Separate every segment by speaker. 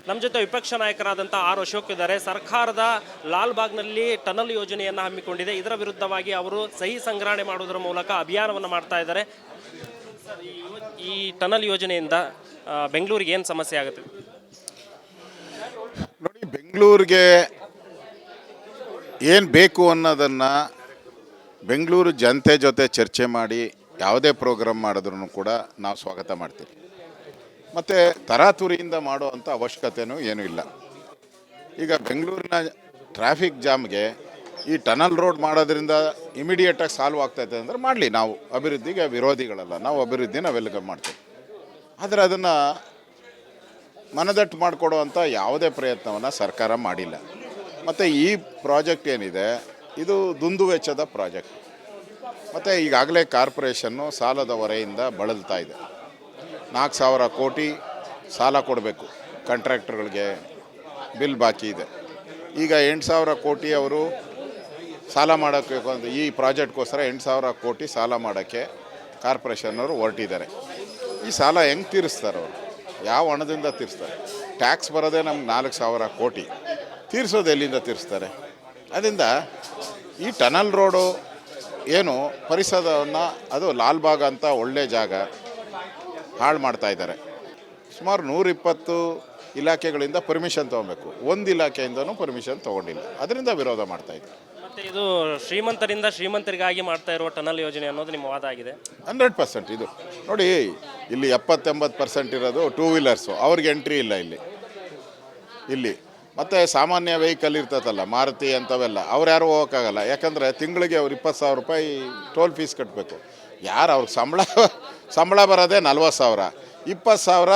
Speaker 1: ನಮ್ಮ ಜೊತೆ ವಿಪಕ್ಷ ನಾಯಕರಾದಂಥ ಆರ್ ಅಶೋಕ್ ಇದ್ದಾರೆ. ಸರ್ಕಾರದ ಲಾಲ್ಬಾಗ್ನಲ್ಲಿ ಟನಲ್ ಯೋಜನೆಯನ್ನು ಹಮ್ಮಿಕೊಂಡಿದೆ. ಇದರ ವಿರುದ್ಧವಾಗಿ ಅವರು ಸಹಿ ಸಂಗ್ರಹಣೆ ಮಾಡುವುದರ ಮೂಲಕ ಅಭಿಯಾನವನ್ನು ಮಾಡ್ತಾ ಇದ್ದಾರೆ. ಸರ್, ಈ ಟನಲ್ ಯೋಜನೆಯಿಂದ ಬೆಂಗಳೂರಿಗೆ ಏನು ಸಮಸ್ಯೆ ಆಗುತ್ತೆ?
Speaker 2: ನೋಡಿ, ಬೆಂಗಳೂರಿಗೆ ಏನು ಬೇಕು ಅನ್ನೋದನ್ನು ಬೆಂಗಳೂರು ಜನತೆ ಜೊತೆ ಚರ್ಚೆ ಮಾಡಿ ಯಾವುದೇ ಪ್ರೋಗ್ರಾಮ್ ಮಾಡಿದ್ರೂ ಕೂಡ ನಾವು ಸ್ವಾಗತ ಮಾಡ್ತೀವಿ. ಮತ್ತು ತರಾತುರಿಯಿಂದ ಮಾಡೋ ಅಂಥ ಅವಶ್ಯಕತೆಯೂ ಏನೂ ಇಲ್ಲ. ಈಗ ಬೆಂಗಳೂರಿನ ಟ್ರಾಫಿಕ್ ಜಾಮ್ಗೆ ಈ ಟನಲ್ ರೋಡ್ ಮಾಡೋದ್ರಿಂದ ಇಮಿಡಿಯೇಟಾಗಿ ಸಾಲ್ವ್ ಆಗ್ತಾಯಿದೆ ಅಂದರೆ ಮಾಡಲಿ, ನಾವು ಅಭಿವೃದ್ಧಿಗೆ ವಿರೋಧಿಗಳಲ್ಲ, ನಾವು ಅಭಿವೃದ್ಧಿನ ವೆಲ್ಕಮ್ ಮಾಡ್ತೀವಿ. ಆದರೆ ಅದನ್ನು ಮನದಟ್ಟು ಮಾಡಿಕೊಡೋ ಅಂಥ ಯಾವುದೇ ಪ್ರಯತ್ನವನ್ನು ಸರ್ಕಾರ ಮಾಡಿಲ್ಲ. ಮತ್ತು ಈ ಪ್ರಾಜೆಕ್ಟ್ ಏನಿದೆ ಇದು ದುಂದು ವೆಚ್ಚದ ಪ್ರಾಜೆಕ್ಟ್. ಮತ್ತು ಈಗಾಗಲೇ ಕಾರ್ಪೊರೇಷನ್ನು ಸಾಲದ ಹೊರೆಯಿಂದ ಬಳಲ್ತಾ ಇದೆ. 4,000 ಕೋಟಿ ಸಾಲ ಕೊಡಬೇಕು ಕಾಂಟ್ರಾಕ್ಟರ್ಗಳಿಗೆ, ಬಿಲ್ ಬಾಕಿ ಇದೆ. ಈಗ 8,000 ಕೋಟಿ ಅವರು ಸಾಲ ಮಾಡೋಕ್ಕೆ, ಈ ಪ್ರಾಜೆಕ್ಟ್ಗೋಸ್ಕರ 8,000 ಕೋಟಿ ಸಾಲ ಮಾಡೋಕ್ಕೆ ಕಾರ್ಪೊರೇಷನ್ನವರು ಹೊರಟಿದ್ದಾರೆ. ಈ ಸಾಲ ಹೆಂಗೆ ತೀರಿಸ್ತಾರೆ ಅವರು? ಯಾವ ಹಣದಿಂದ ತೀರಿಸ್ತಾರೆ? ಟ್ಯಾಕ್ಸ್ ಬರೋದೇ ನಮ್ಗೆ 4,000 ಕೋಟಿ, ತೀರಿಸೋದು ಎಲ್ಲಿಂದ ತೀರಿಸ್ತಾರೆ? ಅದರಿಂದ ಈ ಟನಲ್ ರೋಡು ಏನು ಪರಿಸರವನ್ನು, ಅದು ಲಾಲ್ಬಾಗ್ ಅಂತ ಒಳ್ಳೆ ಜಾಗ ಹಾಳು ಮಾಡ್ತಾ ಇದ್ದಾರೆ. ಸುಮಾರು 120 ಇಲಾಖೆಗಳಿಂದ ಪರ್ಮಿಷನ್ ತೊಗೊಬೇಕು, ಒಂದು ಇಲಾಖೆಯಿಂದನೂ ಪರ್ಮಿಷನ್ ತೊಗೊಂಡಿಲ್ಲ. ಅದರಿಂದ ವಿರೋಧ ಮಾಡ್ತಾಯಿದ್ದಾರೆ.
Speaker 1: ಮತ್ತು ಇದು ಶ್ರೀಮಂತರಿಂದ ಶ್ರೀಮಂತರಿಗಾಗಿ ಮಾಡ್ತಾ ಇರುವ ಟನಲ್ ಯೋಜನೆ ಅನ್ನೋದು ನಿಮ್ಮ ವಾದ ಆಗಿದೆ.
Speaker 2: 100% ಇದು ನೋಡಿ, ಇಲ್ಲಿ 70-80% ಇರೋದು ಟೂ ವೀಲರ್ಸು, ಅವ್ರಿಗೆ ಎಂಟ್ರಿ ಇಲ್ಲ ಇಲ್ಲಿ. ಮತ್ತು ಸಾಮಾನ್ಯ ವೆಹಿಕಲ್ ಇರ್ತದಲ್ಲ, ಮಾರುತಿ ಅಂಥವೆಲ್ಲ, ಅವ್ರು ಯಾರು ಹೋಗೋಕ್ಕಾಗಲ್ಲ. ಯಾಕಂದರೆ ತಿಂಗಳಿಗೆ ಅವ್ರು 20,000 ರೂಪಾಯಿ ಟೋಲ್ ಫೀಸ್ ಕಟ್ಟಬೇಕು. ಯಾರು ಅವ್ರಿಗೆ ಸಂಬಳ ಬರೋದೇ 40,000, 20,000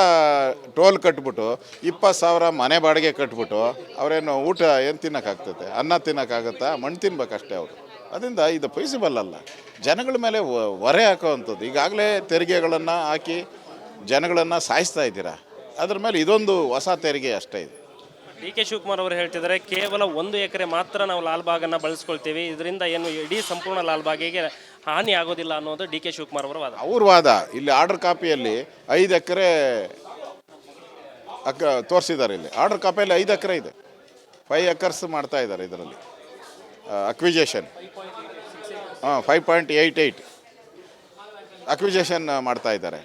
Speaker 2: ಟೋಲ್ ಕಟ್ಬಿಟ್ಟು 20,000 ಮನೆ ಬಾಡಿಗೆ ಕಟ್ಬಿಟ್ಟು ಅವರೇನು ಊಟ ಏನು ತಿನ್ನೋಕ್ಕಾಗ್ತದೆ? ಅನ್ನ ತಿನ್ನೋಕ್ಕಾಗತ್ತಾ? ಮಣ್ಣು ತಿನ್ಬೇಕಷ್ಟೇ ಅವರು. ಅದರಿಂದ ಇದು ಫೀಸಿಬಲ್ ಅಲ್ಲ. ಜನಗಳ ಮೇಲೆ ಹೊರೆ ಹಾಕೋವಂಥದ್ದು. ಈಗಾಗಲೇ ತೆರಿಗೆಗಳನ್ನು ಹಾಕಿ ಜನಗಳನ್ನು ಸಾಯಿಸ್ತಾ ಇದ್ದೀರಾ. ಅದ್ರ ಮೇಲೆ ಇದೊಂದು ಹೊಸ ತೆರಿಗೆ ಅಷ್ಟೇ ಇದೆ.
Speaker 1: ಡಿ ಕೆ ಶಿವಕುಮಾರ್ ಅವರು ಹೇಳ್ತಿದ್ದಾರೆ, ಕೇವಲ 1 ಎಕರೆ ಮಾತ್ರ ನಾವು ಲಾಲ್ಬಾಗನ್ನು ಬಳಸ್ಕೊಳ್ತೀವಿ, ಇದರಿಂದ ಏನು ಇಡೀ ಸಂಪೂರ್ಣ ಲಾಲ್ಬಾಗಿಗೆ ಹಾನಿ ಆಗೋದಿಲ್ಲ ಅನ್ನೋದು ಡಿ ಕೆ ಶಿವಕುಮಾರ್ ಅವರ ವಾದ.
Speaker 2: ಅವ್ರ ವಾದ. ಇಲ್ಲಿ ಆರ್ಡರ್ ಕಾಪಿಯಲ್ಲಿ 5 ಎಕರೆ ತೋರಿಸಿದ್ದಾರೆ. ಇಲ್ಲಿ ಆರ್ಡರ್ ಕಾಪಿಯಲ್ಲಿ 5 ಎಕರೆ ಇದೆ. 5 ಎಕರ್ಸ್ ಮಾಡ್ತಾ ಇದ್ದಾರೆ ಇದರಲ್ಲಿ ಅಕ್ವಿಜೇಷನ್. 5.88 ಅಕ್ವಿಜೇಷನ್ ಮಾಡ್ತಾ ಇದ್ದಾರೆ.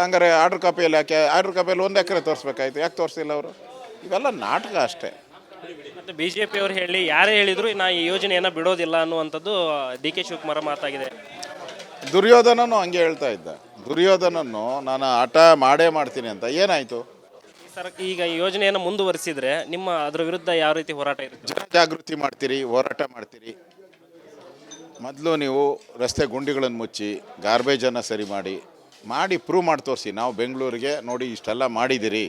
Speaker 2: ಹಂಗಾರೆ ಆರ್ಡರ್ ಕಾಪಿಯಲ್ಲಿ ಯಾಕೆ? ಆರ್ಡರ್ ಕಾಪಿಯಲ್ಲಿ 1 ಎಕರೆ ತೋರಿಸ್ಬೇಕಾಯ್ತು, ಯಾಕೆ ತೋರಿಸಿಲ್ಲ ಅವರು? ಇವೆಲ್ಲ ನಾಟಕ ಅಷ್ಟೇ.
Speaker 1: ಮತ್ತು BJP ಅವರು ಹೇಳಿ, ಯಾರೇ ಹೇಳಿದ್ರು ನಾ ಈ ಯೋಜನೆಯನ್ನು ಬಿಡೋದಿಲ್ಲ ಅನ್ನುವಂಥದ್ದು ಡಿ ಕೆ ಶಿವಕುಮಾರ್ ಮಾತಾಗಿದೆ.
Speaker 2: ದುರ್ಯೋಧನನು ಹಂಗೆ ಹೇಳ್ತಾ ಇದ್ದ. ದುರ್ಯೋಧನನ್ನು ನಾನು ಹಠ ಮಾಡೇ ಮಾಡ್ತೀನಿ ಅಂತ. ಏನಾಯಿತು?
Speaker 1: ಈಗ ಈ ಯೋಜನೆಯನ್ನು ಮುಂದುವರಿಸಿದರೆ ನಿಮ್ಮ ಅದರ ವಿರುದ್ಧ ಯಾವ ರೀತಿ ಹೋರಾಟ ಇರುತ್ತೆ?
Speaker 2: ಜನಜಾಗೃತಿ ಮಾಡ್ತೀರಿ, ಹೋರಾಟ ಮಾಡ್ತೀರಿ. ಮೊದಲು ನೀವು ರಸ್ತೆ ಗುಂಡಿಗಳನ್ನು ಮುಚ್ಚಿ, ಗಾರ್ಬೇಜನ್ನು ಸರಿ ಮಾಡಿ ಪ್ರೂವ್ ಮಾಡಿ ತೋರಿಸಿ. ನಾವು ಬೆಂಗಳೂರಿಗೆ ನೋಡಿ ಇಷ್ಟೆಲ್ಲ ಮಾಡಿದ್ದೀರಿ,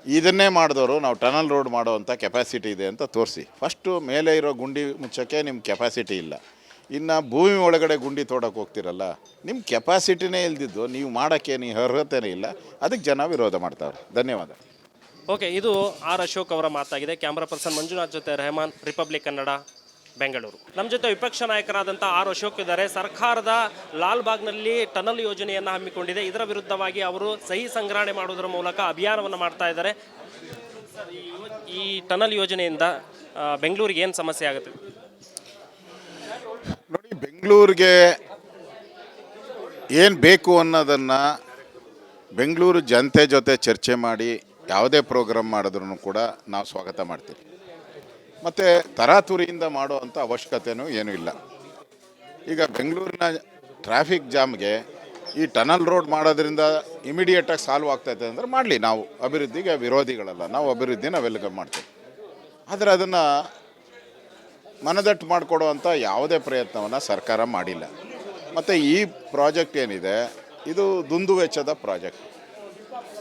Speaker 2: ಇದನ್ನೇ ಮಾಡಿದವರು ನಾವು ಟನಲ್ ರೋಡ್ ಮಾಡೋವಂಥ ಕೆಪಾಸಿಟಿ ಇದೆ ಅಂತ ತೋರಿಸಿ. ಫಸ್ಟು ಮೇಲೆ ಇರೋ ಗುಂಡಿ ಮುಚ್ಚೋಕ್ಕೆ ನಿಮ್ಮ ಕೆಪಾಸಿಟಿ ಇಲ್ಲ. ಇನ್ನು ಭೂಮಿ ಒಳಗಡೆ ಗುಂಡಿ ತೋಡೋಕೆ ಹೋಗ್ತಿರಲ್ಲ, ನಿಮ್ಮ ಕೆಪಾಸಿಟಿನೇ ಇಲ್ದಿದ್ದು ನೀವು ಮಾಡೋಕ್ಕೆ ನೀವು ಅರ್ಹತೆನೇ ಇಲ್ಲ. ಅದಕ್ಕೆ ಜನ ವಿರೋಧ ಮಾಡ್ತಾರೆ. ಧನ್ಯವಾದ.
Speaker 1: ಓಕೆ, ಇದು ಆರ್ ಅಶೋಕ್ ಅವರ ಮಾತಾಗಿದೆ. ಕ್ಯಾಮ್ರಾ ಪರ್ಸನ್ ಮಂಜುನಾಥ್ ಜೊತೆ ರೆಹಮಾನ್, ರಿಪಬ್ಲಿಕ್ ಕನ್ನಡ, ಬೆಂಗಳೂರು. ನಮ್ಮ ಜೊತೆ ವಿಪಕ್ಷ ನಾಯಕರಾದಂಥ ಆರ್ ಅಶೋಕ್ ಇದ್ದಾರೆ. ಸರ್ಕಾರದ ಲಾಲ್ಬಾಗ್ನಲ್ಲಿ ಟನಲ್ ಯೋಜನೆಯನ್ನು ಹಮ್ಮಿಕೊಂಡಿದೆ. ಇದರ ವಿರುದ್ಧವಾಗಿ ಅವರು ಸಹಿ ಸಂಗ್ರಹಣೆ ಮಾಡುವುದರ ಮೂಲಕ ಅಭಿಯಾನವನ್ನು ಮಾಡ್ತಾ ಇದ್ದಾರೆ. ಸರ್, ಈ ಟನಲ್ ಯೋಜನೆಯಿಂದ ಬೆಂಗಳೂರಿಗೆ ಏನು ಸಮಸ್ಯೆ ಆಗುತ್ತೆ?
Speaker 2: ನೋಡಿ, ಬೆಂಗಳೂರಿಗೆ ಏನು ಬೇಕು ಅನ್ನೋದನ್ನು ಬೆಂಗಳೂರು ಜನತೆ ಜೊತೆ ಚರ್ಚೆ ಮಾಡಿ ಯಾವುದೇ ಪ್ರೋಗ್ರಾಮ್ ಮಾಡಿದ್ರೂ ಕೂಡ ನಾವು ಸ್ವಾಗತ ಮಾಡ್ತೀವಿ. ಮತ್ತು ತರಾತುರಿಯಿಂದ ಮಾಡೋ ಅಂಥ ಅವಶ್ಯಕತೆಯೂ ಏನೂ ಇಲ್ಲ. ಈಗ ಬೆಂಗಳೂರಿನ ಟ್ರಾಫಿಕ್ ಜಾಮ್ಗೆ ಈ ಟನಲ್ ರೋಡ್ ಮಾಡೋದ್ರಿಂದ ಇಮಿಡಿಯೇಟಾಗಿ ಸಾಲ್ವ್ ಆಗ್ತಾಯಿದೆ ಅಂದರೆ ಮಾಡಲಿ, ನಾವು ಅಭಿವೃದ್ಧಿಗೆ ವಿರೋಧಿಗಳಲ್ಲ, ನಾವು ಅಭಿವೃದ್ಧಿನ ವೆಲ್ಕಮ್ ಮಾಡ್ತೀವಿ. ಆದರೆ ಅದನ್ನು ಮನದಟ್ಟು ಮಾಡಿಕೊಡೋ ಅಂಥ ಯಾವುದೇ ಪ್ರಯತ್ನವನ್ನು ಸರ್ಕಾರ ಮಾಡಿಲ್ಲ. ಮತ್ತು ಈ ಪ್ರಾಜೆಕ್ಟ್ ಏನಿದೆ ಇದು ದುಂದು ವೆಚ್ಚದ ಪ್ರಾಜೆಕ್ಟ್.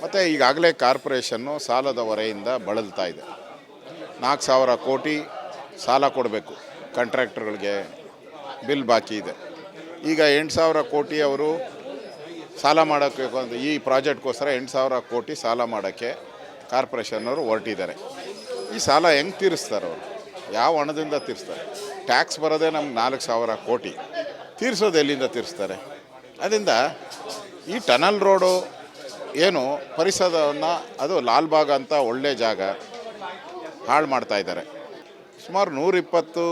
Speaker 2: ಮತ್ತು ಈಗಾಗಲೇ ಕಾರ್ಪೊರೇಷನ್ನು ಸಾಲದ ಹೊರೆಯಿಂದ ಬಳಲ್ತಾ ಇದೆ. 4,000 ಕೋಟಿ ಸಾಲ ಕೊಡಬೇಕು ಕಾಂಟ್ರಾಕ್ಟರ್ಗಳಿಗೆ, ಬಿಲ್ ಬಾಕಿ ಇದೆ. ಈಗ 8,000 ಕೋಟಿ ಅವರು ಸಾಲ ಮಾಡೋಕ್ಕೆ, ಈ ಪ್ರಾಜೆಕ್ಟ್ಗೋಸ್ಕರ 8,000 ಕೋಟಿ ಸಾಲ ಮಾಡೋಕ್ಕೆ ಕಾರ್ಪೊರೇಷನ್ನವರು ಹೊರಟಿದ್ದಾರೆ. ಈ ಸಾಲ ಹೆಂಗೆ ತೀರಿಸ್ತಾರೆ ಅವರು? ಯಾವ ಹಣದಿಂದ ತೀರಿಸ್ತಾರೆ? ಟ್ಯಾಕ್ಸ್ ಬರೋದೇ ನಮ್ಗೆ 4,000 ಕೋಟಿ, ತೀರಿಸೋದು ಎಲ್ಲಿಂದ ತೀರಿಸ್ತಾರೆ? ಅದರಿಂದ ಈ ಟನಲ್ ರೋಡು ಏನು ಪರಿಸರವನ್ನು ಅದು ಲಾಲ್ಬಾಗ್ ಅಂತ ಒಳ್ಳೆ ಜಾಗ ಹಾಳು ಮಾಡ್ತಾ ಇದ್ದಾರೆ. ಸುಮಾರು 120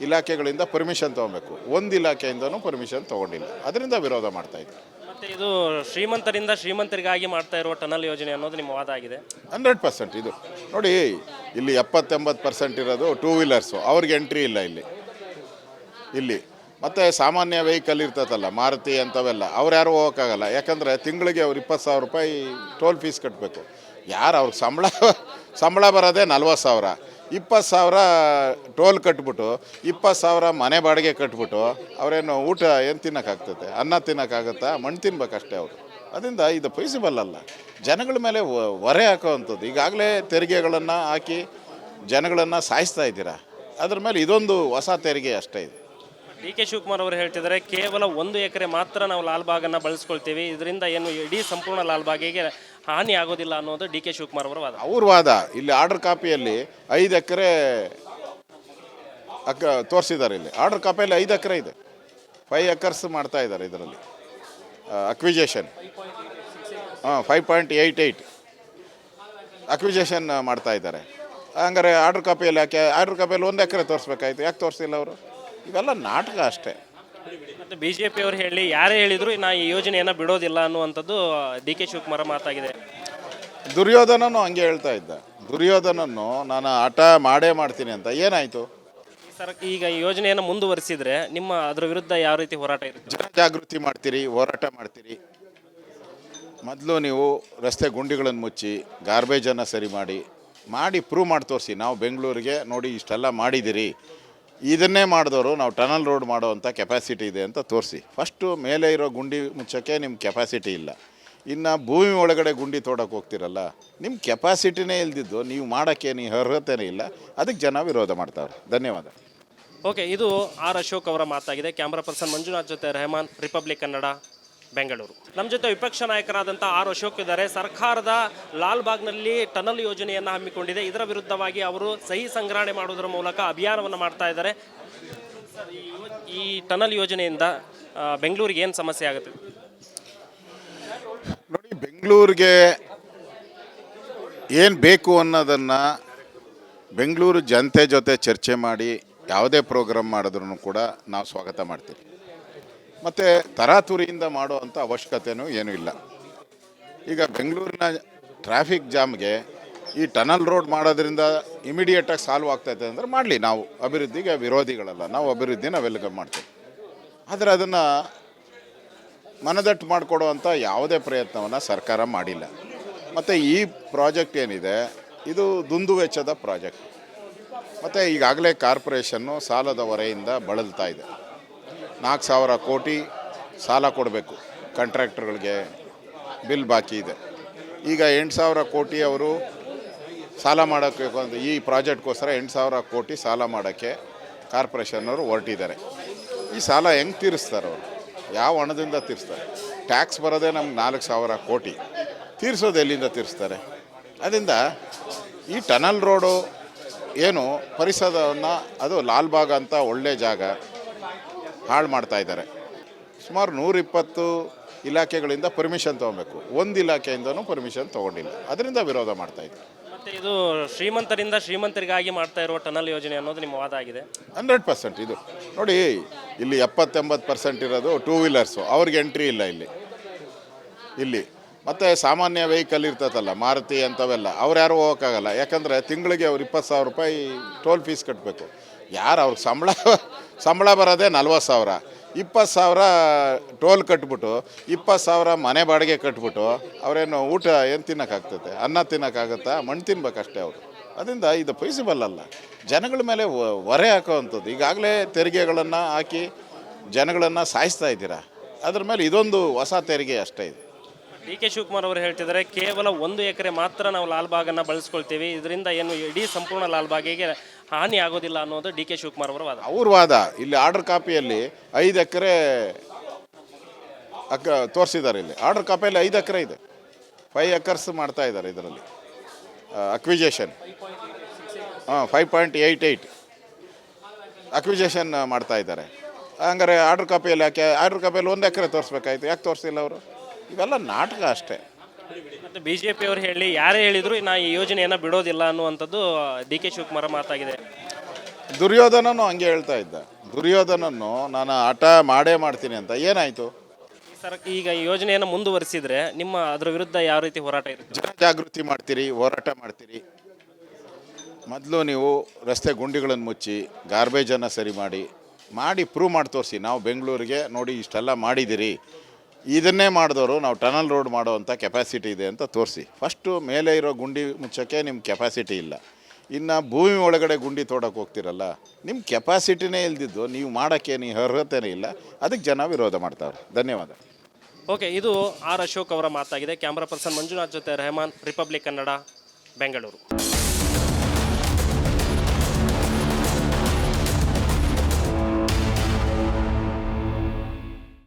Speaker 2: ಇಲಾಖೆಗಳಿಂದ ಪರ್ಮಿಷನ್ ತೊಗೊಬೇಕು, ಒಂದು ಇಲಾಖೆಯಿಂದನೂ ಪರ್ಮಿಷನ್ ತೊಗೊಂಡಿಲ್ಲ. ಅದರಿಂದ ವಿರೋಧ ಮಾಡ್ತಾ ಇದ್ದಾರೆ.
Speaker 1: ಮತ್ತು ಇದು ಶ್ರೀಮಂತರಿಂದ ಶ್ರೀಮಂತರಿಗಾಗಿ ಮಾಡ್ತಾ ಇರುವ ಟನಲ್ ಯೋಜನೆ ಅನ್ನೋದು ನಿಮ್ಮ ವಾದ ಆಗಿದೆ.
Speaker 2: 100% ಇದು ನೋಡಿ, ಇಲ್ಲಿ 70-80% ಇರೋದು ಟೂ ವೀಲರ್ಸು, ಅವ್ರಿಗೆ ಎಂಟ್ರಿ ಇಲ್ಲ ಇಲ್ಲಿ. ಮತ್ತು ಸಾಮಾನ್ಯ ವೆಹಿಕಲ್ ಇರ್ತದಲ್ಲ, ಮಾರುತಿ ಅಂಥವೆಲ್ಲ, ಅವ್ರು ಯಾರು ಹೋಗೋಕ್ಕಾಗಲ್ಲ. ಯಾಕಂದರೆ ತಿಂಗಳಿಗೆ ಅವ್ರು 20,000 ರೂಪಾಯಿ ಟೋಲ್ ಫೀಸ್ ಕಟ್ಟಬೇಕು. ಯಾರು ಅವ್ರಿಗೆ ಸಂಬಳ ಬರೋದೇ 40,000, 20,000 ಟೋಲ್ ಕಟ್ಬಿಟ್ಟು 20,000 ಮನೆ ಬಾಡಿಗೆ ಕಟ್ಬಿಟ್ಟು ಅವರೇನು ಊಟ ಏನು ತಿನ್ನೋಕ್ಕಾಗ್ತದೆ? ಅನ್ನ ತಿನ್ನೋಕ್ಕಾಗತ್ತಾ? ಮಣ್ಣು ತಿನ್ಬೇಕಷ್ಟೇ ಅವರು. ಅದರಿಂದ ಇದು ಪಾಸಿಬಲ್ ಅಲ್ಲ. ಜನಗಳ ಮೇಲೆ ಹೊರೆ ಹಾಕೋವಂಥದ್ದು. ಈಗಾಗಲೇ ತೆರಿಗೆಗಳನ್ನು ಹಾಕಿ ಜನಗಳನ್ನು ಸಾಯಿಸ್ತಾ ಇದ್ದೀರಾ. ಅದ್ರ ಮೇಲೆ ಇದೊಂದು ಹೊಸ ತೆರಿಗೆ ಅಷ್ಟೇ ಇದು.
Speaker 1: ಡಿ ಕೆ ಶಿವಕುಮಾರ್ ಅವರು ಹೇಳ್ತಿದ್ದಾರೆ, ಕೇವಲ 1 ಎಕರೆ ಮಾತ್ರ ನಾವು ಲಾಲ್ಬಾಗನ್ನು ಬಳಸ್ಕೊಳ್ತೀವಿ, ಇದರಿಂದ ಏನು ಇಡೀ ಸಂಪೂರ್ಣ ಲಾಲ್ಬಾಗಿಗೆ ಹಾನಿ ಆಗೋದಿಲ್ಲ ಅನ್ನೋದು ಡಿ ಕೆ ಶಿವಕುಮಾರ್ ಅವರ ವಾದ.
Speaker 2: ಅವ್ರ ವಾದ. ಇಲ್ಲಿ ಆರ್ಡರ್ ಕಾಪಿಯಲ್ಲಿ 5 ಎಕರೆ ತೋರಿಸಿದ್ದಾರೆ. ಇಲ್ಲಿ ಆರ್ಡರ್ ಕಾಪಿಯಲ್ಲಿ 5 ಎಕರೆ ಇದೆ, 5 ಎಕರ್ಸ್ ಮಾಡ್ತಾ ಇದ್ದಾರೆ ಇದರಲ್ಲಿ ಅಕ್ವಿಜೇಷನ್. 5.88 ಅಕ್ವಿಜೇಷನ್ ಮಾಡ್ತಾ ಇದ್ದಾರೆ. ಹಂಗಾರೆ ಆರ್ಡರ್ ಕಾಪಿಯಲ್ಲಿ ಯಾಕೆ? ಆರ್ಡರ್ ಕಾಪಿಯಲ್ಲಿ 1 ಎಕರೆ ತೋರಿಸ್ಬೇಕಾಯ್ತು, ಯಾಕೆ ತೋರಿಸಿಲ್ಲ ಅವರು? ಇವೆಲ್ಲ ನಾಟಕ ಅಷ್ಟೇ.
Speaker 1: ಮತ್ತು ಬಿ ಜೆ ಪಿಯವರು ಹೇಳಿ, ಯಾರೇ ಹೇಳಿದ್ರು ನಾ ಈ ಯೋಜನೆಯನ್ನು ಬಿಡೋದಿಲ್ಲ ಅನ್ನುವಂಥದ್ದು ಡಿ ಕೆ ಶಿವಕುಮಾರ್ ಮಾತಾಗಿದೆ.
Speaker 2: ದುರ್ಯೋಧನನು ಹಂಗೆ ಹೇಳ್ತಾ ಇದ್ದ. ದುರ್ಯೋಧನನ್ನು ನಾನು ಹಠ ಮಾಡೇ ಮಾಡ್ತೀನಿ ಅಂತ. ಏನಾಯಿತು?
Speaker 1: ಈಗ ಈ ಯೋಜನೆಯನ್ನು ಮುಂದುವರಿಸಿದ್ರೆ ನಿಮ್ಮ ಅದರ ವಿರುದ್ಧ ಯಾವ ರೀತಿ ಹೋರಾಟ ಇರುತ್ತೆ?
Speaker 2: ಜನಜಾಗೃತಿ ಮಾಡ್ತೀರಿ, ಹೋರಾಟ ಮಾಡ್ತೀರಿ. ಮೊದಲು ನೀವು ರಸ್ತೆ ಗುಂಡಿಗಳನ್ನು ಮುಚ್ಚಿ, ಗಾರ್ಬೇಜನ್ನು ಸರಿ ಮಾಡಿ ಪ್ರೂವ್ ಮಾಡಿ ತೋರಿಸಿ. ನಾವು ಬೆಂಗಳೂರಿಗೆ ನೋಡಿ ಇಷ್ಟೆಲ್ಲ ಮಾಡಿದ್ದೀರಿ, ಇದನ್ನೇ ಮಾಡಿದವರು ನಾವು ಟನಲ್ ರೋಡ್ ಮಾಡೋವಂಥ ಕೆಪಾಸಿಟಿ ಇದೆ ಅಂತ ತೋರಿಸಿ. ಫಸ್ಟು ಮೇಲೆ ಇರೋ ಗುಂಡಿ ಮುಚ್ಚೋಕ್ಕೆ ನಿಮ್ಮ ಕೆಪಾಸಿಟಿ ಇಲ್ಲ. ಇನ್ನು ಭೂಮಿ ಒಳಗಡೆ ಗುಂಡಿ ತೋಡಕ್ಕೆ ಹೋಗ್ತಿರಲ್ಲ, ನಿಮ್ಮ ಕೆಪಾಸಿಟಿನೇ ಇಲ್ದಿದ್ದು ನೀವು ಮಾಡೋಕ್ಕೆ ನೀವು ಅರ್ಹತೆನೇ ಇಲ್ಲ. ಅದಕ್ಕೆ ಜನ ವಿರೋಧ ಮಾಡ್ತಾರೆ. ಧನ್ಯವಾದ.
Speaker 1: ಓಕೆ, ಇದು ಆರ್ ಅಶೋಕ್ ಅವರ ಮಾತಾಗಿದೆ. ಕ್ಯಾಮ್ರಾ ಪರ್ಸನ್ ಮಂಜುನಾಥ್ ಜೊತೆ ರೆಹಮಾನ್, ರಿಪಬ್ಲಿಕ್ ಕನ್ನಡ, ಬೆಂಗಳೂರು. ನಮ್ಮ ಜೊತೆ ವಿಪಕ್ಷ ನಾಯಕರಾದಂಥ ಆರ್ ಅಶೋಕ್ ಇದ್ದಾರೆ. ಸರ್ಕಾರದ ಲಾಲ್ಬಾಗ್ನಲ್ಲಿ ಟನಲ್ ಯೋಜನೆಯನ್ನು ಹಮ್ಮಿಕೊಂಡಿದೆ. ಇದರ ವಿರುದ್ಧವಾಗಿ ಅವರು ಸಹಿ ಸಂಗ್ರಹಣೆ ಮಾಡುವುದರ ಮೂಲಕ ಅಭಿಯಾನವನ್ನು ಮಾಡ್ತಾ ಇದ್ದಾರೆ. ಈ ಟನಲ್ ಯೋಜನೆಯಿಂದ ಬೆಂಗಳೂರಿಗೆ ಏನು ಸಮಸ್ಯೆ ಆಗುತ್ತೆ?
Speaker 2: ನೋಡಿ, ಬೆಂಗಳೂರಿಗೆ ಏನು ಬೇಕು ಅನ್ನೋದನ್ನು ಬೆಂಗಳೂರು ಜನತೆ ಜೊತೆ ಚರ್ಚೆ ಮಾಡಿ ಯಾವುದೇ ಪ್ರೋಗ್ರಾಮ್ ಮಾಡಿದ್ರೂ ಕೂಡ ನಾವು ಸ್ವಾಗತ ಮಾಡ್ತೀವಿ. ಮತ್ತು ತರಾತುರಿಯಿಂದ ಮಾಡೋ ಅಂಥ ಅವಶ್ಯಕತೆಯೂ ಏನೂ ಇಲ್ಲ. ಈಗ ಬೆಂಗಳೂರಿನ ಟ್ರಾಫಿಕ್ ಜಾಮ್ಗೆ ಈ ಟನಲ್ ರೋಡ್ ಮಾಡೋದ್ರಿಂದ ಇಮಿಡಿಯೇಟಾಗಿ ಸಾಲ್ವ್ ಆಗ್ತಾಯಿದೆ ಅಂದರೆ ಮಾಡಲಿ. ನಾವು ಅಭಿವೃದ್ಧಿಗೆ ವಿರೋಧಿಗಳಲ್ಲ, ನಾವು ಅಭಿವೃದ್ಧಿನ ವೆಲ್ಕಮ್ ಮಾಡ್ತೀವಿ. ಆದರೆ ಅದನ್ನು ಮನದಟ್ಟು ಮಾಡಿಕೊಡುವಂಥ ಯಾವುದೇ ಪ್ರಯತ್ನವನ್ನು ಸರ್ಕಾರ ಮಾಡಿಲ್ಲ. ಮತ್ತು ಈ ಪ್ರಾಜೆಕ್ಟ್ ಏನಿದೆ ಇದು ದುಂದು ವೆಚ್ಚದ ಪ್ರಾಜೆಕ್ಟ್. ಮತ್ತು ಈಗಾಗಲೇ ಕಾರ್ಪೊರೇಷನ್ನು ಸಾಲದ ಹೊರೆಯಿಂದ ಬಳಲ್ತಾ ಇದೆ. 4,000 ಕೋಟಿ ಸಾಲ ಕೊಡಬೇಕು ಕಾಂಟ್ರಾಕ್ಟರ್ಗಳಿಗೆ, ಬಿಲ್ ಬಾಕಿ ಇದೆ. ಈಗ 8,000 ಕೋಟಿ ಅವರು ಸಾಲ ಮಾಡೋಕ್ಕೆ, ಈ ಪ್ರಾಜೆಕ್ಟ್ಗೋಸ್ಕರ 8,000 ಕೋಟಿ ಸಾಲ ಮಾಡೋಕ್ಕೆ ಕಾರ್ಪೊರೇಷನ್ನವರು ಹೊರಟಿದ್ದಾರೆ. ಈ ಸಾಲ ಹೆಂಗೆ ತೀರಿಸ್ತಾರೆ ಅವರು? ಯಾವ ಹಣದಿಂದ ತೀರಿಸ್ತಾರೆ? ಟ್ಯಾಕ್ಸ್ ಬರೋದೇ ನಮ್ಗೆ 4,000 ಕೋಟಿ, ತೀರಿಸೋದು ಎಲ್ಲಿಂದ ತೀರಿಸ್ತಾರೆ? ಅದರಿಂದ ಈ ಟನಲ್ ರೋಡು ಏನು ಪರಿಸರವನ್ನು ಅದು ಲಾಲ್ಬಾಗ್ ಅಂತ ಒಳ್ಳೆ ಜಾಗ ಹಾಳು ಮಾಡ್ತಾ ಇದ್ದಾರೆ. ಸುಮಾರು 120 ಇಲಾಖೆಗಳಿಂದ ಪರ್ಮಿಷನ್ ತೊಗೊಬೇಕು, ಒಂದು ಇಲಾಖೆಯಿಂದನೂ ಪರ್ಮಿಷನ್ ತೊಗೊಂಡಿಲ್ಲ. ಅದರಿಂದ ವಿರೋಧ ಮಾಡ್ತಾ ಇದ್ದಾರೆ.
Speaker 1: ಮತ್ತು ಇದು ಶ್ರೀಮಂತರಿಂದ ಶ್ರೀಮಂತರಿಗಾಗಿ ಮಾಡ್ತಾ ಇರುವ ಟನಲ್ ಯೋಜನೆ ಅನ್ನೋದು ನಿಮ್ಮ ವಾದ ಆಗಿದೆ.
Speaker 2: 100% ಇದು ನೋಡಿ, ಇಲ್ಲಿ 70-80% ಇರೋದು ಟೂ ವೀಲರ್ಸು, ಅವ್ರಿಗೆ ಎಂಟ್ರಿ ಇಲ್ಲ ಇಲ್ಲಿ. ಮತ್ತು ಸಾಮಾನ್ಯ ವೆಹಿಕಲ್ ಇರ್ತದಲ್ಲ, ಮಾರುತಿ ಅಂಥವೆಲ್ಲ, ಅವ್ರು ಯಾರು ಹೋಗೋಕ್ಕಾಗಲ್ಲ. ಯಾಕಂದರೆ ತಿಂಗಳಿಗೆ ಅವ್ರು 20,000 ರೂಪಾಯಿ ಟೋಲ್ ಫೀಸ್ ಕಟ್ಟಬೇಕು. ಯಾರು ಅವ್ರಿಗೆ ಸಂಬಳ ಬರೋದೇ 40,000, 20,000 ಟೋಲ್ ಕಟ್ಬಿಟ್ಟು 20,000 ಮನೆ ಬಾಡಿಗೆ ಕಟ್ಬಿಟ್ಟು ಅವರೇನು ಊಟ ಏನು ತಿನ್ನೋಕ್ಕಾಗ್ತದೆ? ಅನ್ನ ತಿನ್ನೋಕ್ಕಾಗತ್ತಾ? ಮಣ್ಣು ತಿನ್ಬೇಕಷ್ಟೇ ಅವರು. ಅದರಿಂದ ಇದು ಪಾಸಿಬಲ್ ಅಲ್ಲ. ಜನಗಳ ಮೇಲೆ ಹೊರೆ ಹಾಕೋವಂಥದ್ದು. ಈಗಾಗಲೇ ತೆರಿಗೆಗಳನ್ನು ಹಾಕಿ ಜನಗಳನ್ನು ಸಾಯಿಸ್ತಾ ಇದ್ದೀರಾ. ಅದ್ರ ಮೇಲೆ ಇದೊಂದು ಹೊಸ ತೆರಿಗೆ ಅಷ್ಟೇ ಇದು.
Speaker 1: ಡಿ ಕೆ ಶಿವಕುಮಾರ್ ಅವರು ಹೇಳ್ತಿದ್ದಾರೆ, ಕೇವಲ 1 ಎಕರೆ ಮಾತ್ರ ನಾವು ಲಾಲ್ಬಾಗನ್ನು ಬಳಸ್ಕೊಳ್ತೀವಿ, ಇದರಿಂದ ಏನು ಇಡೀ ಸಂಪೂರ್ಣ ಲಾಲ್ಬಾಗಿಗೆ ಹಾನಿ ಆಗೋದಿಲ್ಲ ಅನ್ನೋದು ಡಿ ಕೆ ಶಿವಕುಮಾರ್ ಅವರ ವಾದ.
Speaker 2: ಅವ್ರ ವಾದ. ಇಲ್ಲಿ ಆರ್ಡರ್ ಕಾಪಿಯಲ್ಲಿ 5 ಎಕರೆ ತೋರಿಸಿದ್ದಾರೆ. ಇಲ್ಲಿ ಆರ್ಡರ್ ಕಾಪಿಯಲ್ಲಿ 5 ಎಕರೆ ಇದೆ, 5 ಎಕರ್ಸ್ ಮಾಡ್ತಾ ಇದ್ದಾರೆ ಇದರಲ್ಲಿ ಅಕ್ವಿಜೇಷನ್. 5.88 ಅಕ್ವಿಜೇಷನ್ ಮಾಡ್ತಾ ಇದ್ದಾರೆ. ಹಂಗಾರೆ ಆರ್ಡರ್ ಕಾಪಿಯಲ್ಲಿ ಯಾಕೆ? ಆರ್ಡರ್ ಕಾಪಿಯಲ್ಲಿ 1 ಎಕರೆ ತೋರಿಸ್ಬೇಕಾಯ್ತು, ಯಾಕೆ ತೋರಿಸಿಲ್ಲ ಅವರು? ಇವೆಲ್ಲ ನಾಟಕ ಅಷ್ಟೇ.
Speaker 1: ಮತ್ತು ಬಿ ಜೆ ಪಿಯವರು ಹೇಳಿ ಯಾರೇ ಹೇಳಿದ್ರು ನಾ ಈ ಯೋಜನೆಯನ್ನು ಬಿಡೋದಿಲ್ಲ ಅನ್ನುವಂಥದ್ದು ಡಿ ಕೆ ಶಿವಕುಮಾರ್ ಮಾತಾಗಿದೆ.
Speaker 2: ದುರ್ಯೋಧನನು ಹಂಗೆ ಹೇಳ್ತಾ ಇದ್ದ. ದುರ್ಯೋಧನನ್ನು ನಾನು ಹಠ ಮಾಡೇ ಮಾಡ್ತೀನಿ ಅಂತ ಏನಾಯಿತು?
Speaker 1: ಈಗ ಈ ಯೋಜನೆಯನ್ನು ಮುಂದುವರಿಸಿದ್ರೆ ನಿಮ್ಮ ಅದರ ವಿರುದ್ಧ ಯಾವ ರೀತಿ ಹೋರಾಟ ಇರುತ್ತೆ?
Speaker 2: ಜನಜಾಗೃತಿ ಮಾಡ್ತೀರಿ, ಹೋರಾಟ ಮಾಡ್ತೀರಿ. ಮೊದಲು ನೀವು ರಸ್ತೆ ಗುಂಡಿಗಳನ್ನು ಮುಚ್ಚಿ ಗಾರ್ಬೇಜನ್ನು ಸರಿ ಮಾಡಿ ಪ್ರೂವ್ ಮಾಡಿ ತೋರಿಸಿ. ನಾವು ಬೆಂಗಳೂರಿಗೆ ನೋಡಿ ಇಷ್ಟೆಲ್ಲ ಮಾಡಿದ್ದೀರಿ, ಇದನ್ನೇ ಮಾಡಿದವರು ನಾವು ಟನಲ್ ರೋಡ್ ಮಾಡೋ ಅಂಥ ಕೆಪಾಸಿಟಿ ಇದೆ ಅಂತ ತೋರಿಸಿ. ಫಸ್ಟು ಮೇಲೆ ಇರೋ ಗುಂಡಿ ಮುಚ್ಚೋಕ್ಕೆ ನಿಮ್ಮ ಕೆಪಾಸಿಟಿ ಇಲ್ಲ, ಇನ್ನು ಭೂಮಿ ಒಳಗಡೆ ಗುಂಡಿ ತೋಡಕ್ಕೆ ಹೋಗ್ತಿರಲ್ಲ, ನಿಮ್ಮ ಕೆಪಾಸಿಟಿನೇ ಇಲ್ದಿದ್ದು ನೀವು ಮಾಡೋಕ್ಕೆ ನೀವು ಅರ್ಹತೆನೇ ಇಲ್ಲ, ಅದಕ್ಕೆ ಜನ ವಿರೋಧ ಮಾಡ್ತಾವ್ರೆ. ಧನ್ಯವಾದ.
Speaker 1: ಓಕೆ, ಇದು ಆರ್ ಅಶೋಕ್ ಅವರ ಮಾತಾಗಿದೆ. ಕ್ಯಾಮ್ರಾ ಪರ್ಸನ್ ಮಂಜುನಾಥ್ ಜೊತೆ ರೆಹಮಾನ್, ರಿಪಬ್ಲಿಕ್ ಕನ್ನಡ, ಬೆಂಗಳೂರು.